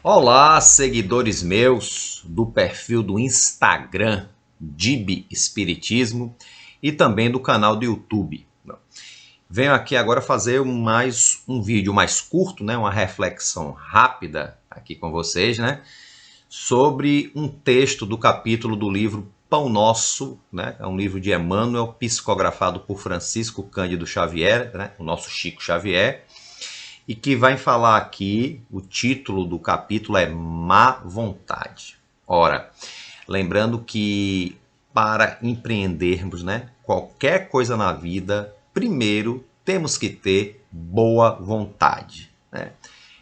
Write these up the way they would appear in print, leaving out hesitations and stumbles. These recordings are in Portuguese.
Olá, seguidores meus do perfil do Instagram Dib Espiritismo e também do canal do YouTube. Venho aqui agora fazer mais um vídeo mais curto, uma reflexão rápida aqui com vocês, sobre um texto do capítulo do livro Pão Nosso, é um livro de Emmanuel, psicografado por Francisco Cândido Xavier, o nosso Chico Xavier, e que vai falar aqui, o título do capítulo é Má Vontade. Ora, lembrando que para empreendermos qualquer coisa na vida, primeiro temos que ter boa vontade.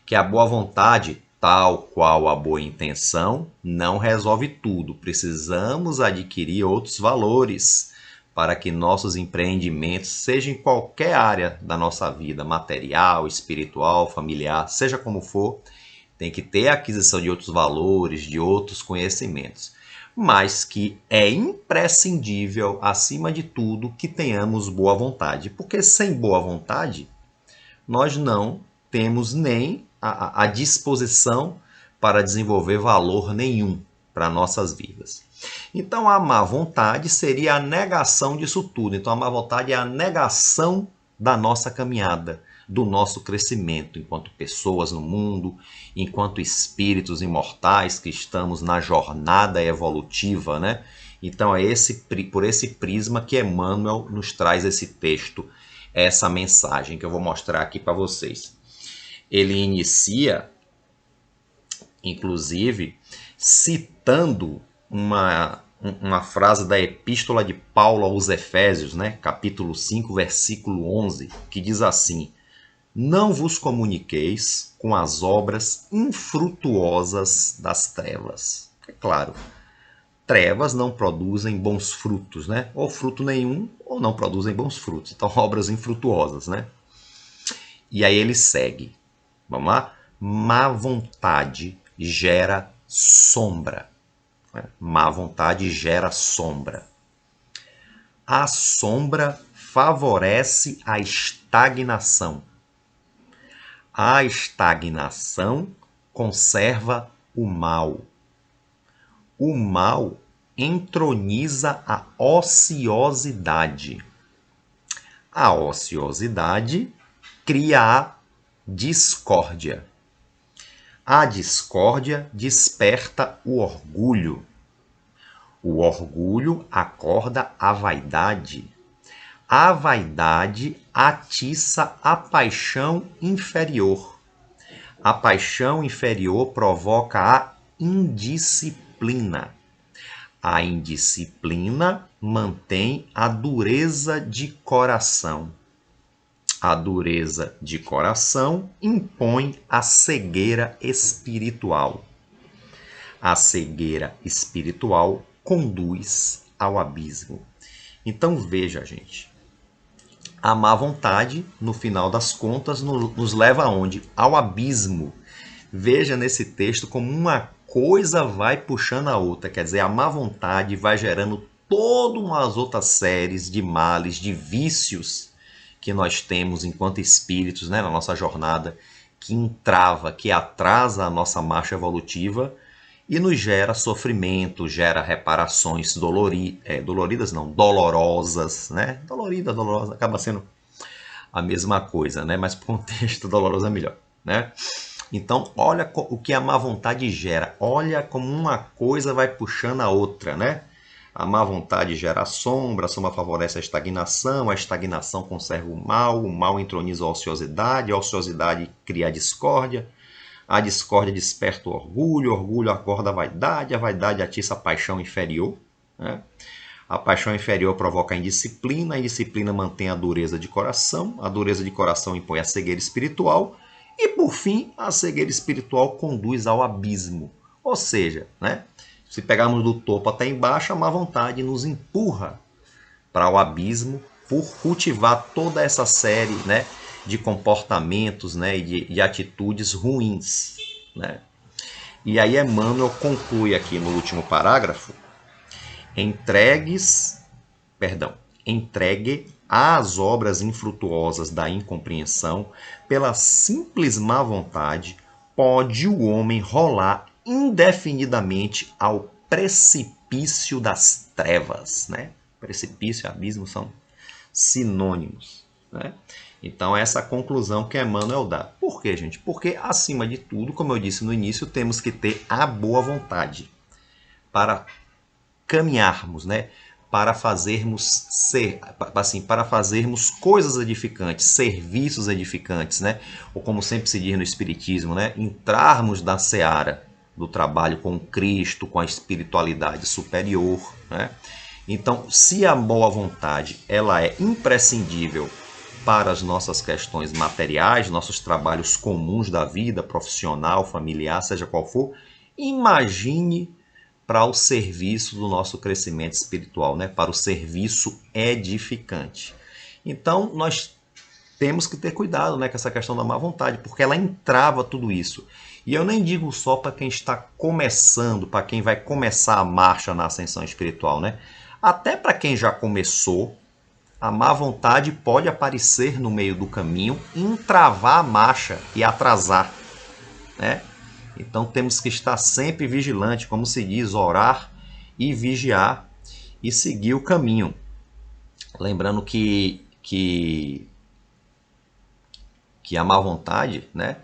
Que a boa vontade, tal qual a boa intenção, não resolve tudo. Precisamos adquirir outros valores para que nossos empreendimentos, seja em qualquer área da nossa vida, material, espiritual, familiar, seja como for, tem que ter a aquisição de outros valores, de outros conhecimentos. Mas que é imprescindível, acima de tudo, que tenhamos boa vontade. Porque sem boa vontade, nós não temos nem a disposição para desenvolver valor nenhum para nossas vidas. Então a má vontade seria a negação disso tudo. Então a má vontade é a negação da nossa caminhada, do nosso crescimento enquanto pessoas no mundo, enquanto espíritos imortais que estamos na jornada evolutiva, Então é por esse prisma que Emmanuel nos traz esse texto, essa mensagem que eu vou mostrar aqui para vocês. Ele inicia, inclusive, citando uma frase da Epístola de Paulo aos Efésios, capítulo 5, versículo 11, que diz assim: não vos comuniqueis com as obras infrutuosas das trevas. É claro, trevas não produzem bons frutos, ou fruto nenhum, ou não produzem bons frutos. Então, obras infrutuosas, E aí ele segue. Vamos lá? Má vontade gera sombra. Má vontade gera sombra. A sombra favorece a estagnação. A estagnação conserva o mal. O mal entroniza a ociosidade. A ociosidade cria a discórdia. A discórdia desperta o orgulho. O orgulho acorda a vaidade. A vaidade atiça a paixão inferior. A paixão inferior provoca a indisciplina. A indisciplina mantém a dureza de coração. A dureza de coração impõe a cegueira espiritual. A cegueira espiritual conduz ao abismo. Então veja, gente, a má vontade, no final das contas, nos leva aonde? Ao abismo. Veja nesse texto como uma coisa vai puxando a outra, quer dizer, a má vontade vai gerando todas umas outras séries de males, de vícios que nós temos enquanto espíritos, na nossa jornada, que entrava, que atrasa a nossa marcha evolutiva e nos gera sofrimento, gera reparações doloridas, não, dolorosas, dolorosa acaba sendo a mesma coisa, mas para o contexto doloroso é melhor, Então, olha o que a má vontade gera. Olha como uma coisa vai puxando a outra, A má vontade gera a sombra favorece a estagnação conserva o mal entroniza a ociosidade cria a discórdia desperta o orgulho acorda a vaidade atiça a paixão inferior, A paixão inferior provoca a indisciplina mantém a dureza de coração impõe a cegueira espiritual, e por fim, a cegueira espiritual conduz ao abismo. Ou seja, se pegarmos do topo até embaixo, a má vontade nos empurra para o abismo por cultivar toda essa série de comportamentos e de atitudes ruins. E aí Emmanuel conclui aqui no último parágrafo: entregue às obras infrutuosas da incompreensão, pela simples má vontade, pode o homem rolar indefinidamente ao precipício das trevas, né? Precipício e abismo são sinônimos, né? Então, essa é a conclusão que Emmanuel dá. Por quê, gente? Porque, acima de tudo, como eu disse no início, temos que ter a boa vontade para caminharmos, né? Para fazermos para fazermos coisas edificantes, serviços edificantes, né? Ou como sempre se diz no Espiritismo, né? Entrarmos na seara do trabalho com Cristo, com a espiritualidade superior, né? Então, se a boa vontade ela é imprescindível para as nossas questões materiais, nossos trabalhos comuns da vida, profissional, familiar, seja qual for, imagine para o serviço do nosso crescimento espiritual, né? Para o serviço edificante. Então, nós temos que ter cuidado, né, com essa questão da má vontade, porque ela entrava tudo isso. E eu nem digo só para quem está começando, para quem vai começar a marcha na ascensão espiritual, né? Até para quem já começou, a má vontade pode aparecer no meio do caminho, entravar a marcha e atrasar, né? Então temos que estar sempre vigilante, como se diz, orar e vigiar e seguir o caminho. Lembrando que a má vontade, né,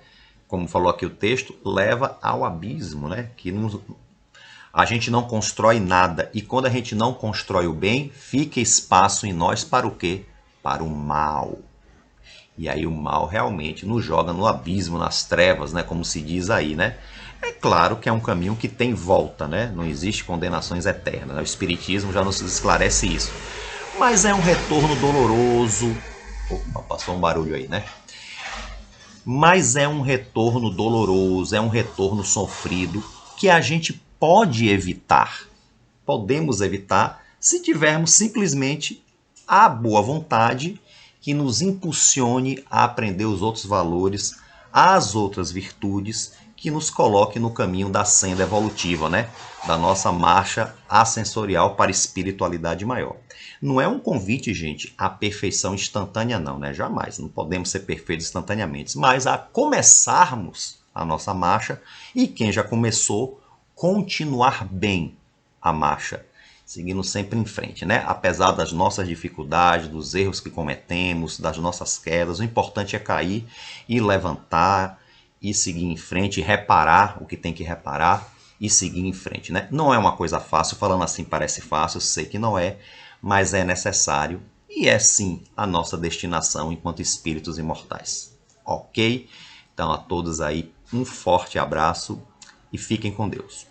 como falou aqui o texto, leva ao abismo, né? A gente não constrói nada. E quando a gente não constrói o bem, fica espaço em nós para o quê? Para o mal. E aí o mal realmente nos joga no abismo, nas trevas, né? Como se diz aí, né? É claro que é um caminho que tem volta, né? Não existe condenações eternas, né? O Espiritismo já nos esclarece isso. Mas é um retorno doloroso. Opa, passou um barulho aí, né? Mas é um retorno doloroso, é um retorno sofrido que a gente pode evitar. Podemos evitar se tivermos simplesmente a boa vontade que nos impulsione a aprender os outros valores, as outras virtudes, que nos coloque no caminho da senda evolutiva, né? Da nossa marcha ascensorial para a espiritualidade maior. Não é um convite, gente, à perfeição instantânea, não, né? Jamais. Não podemos ser perfeitos instantaneamente, mas a começarmos a nossa marcha e quem já começou, continuar bem a marcha, seguindo sempre em frente, né? Apesar das nossas dificuldades, dos erros que cometemos, das nossas quedas, o importante é cair e levantar e seguir em frente, reparar o que tem que reparar e seguir em frente, né? Não é uma coisa fácil, falando assim parece fácil, eu sei que não é, mas é necessário e é sim a nossa destinação enquanto espíritos imortais. Ok? Então a todos aí um forte abraço e fiquem com Deus.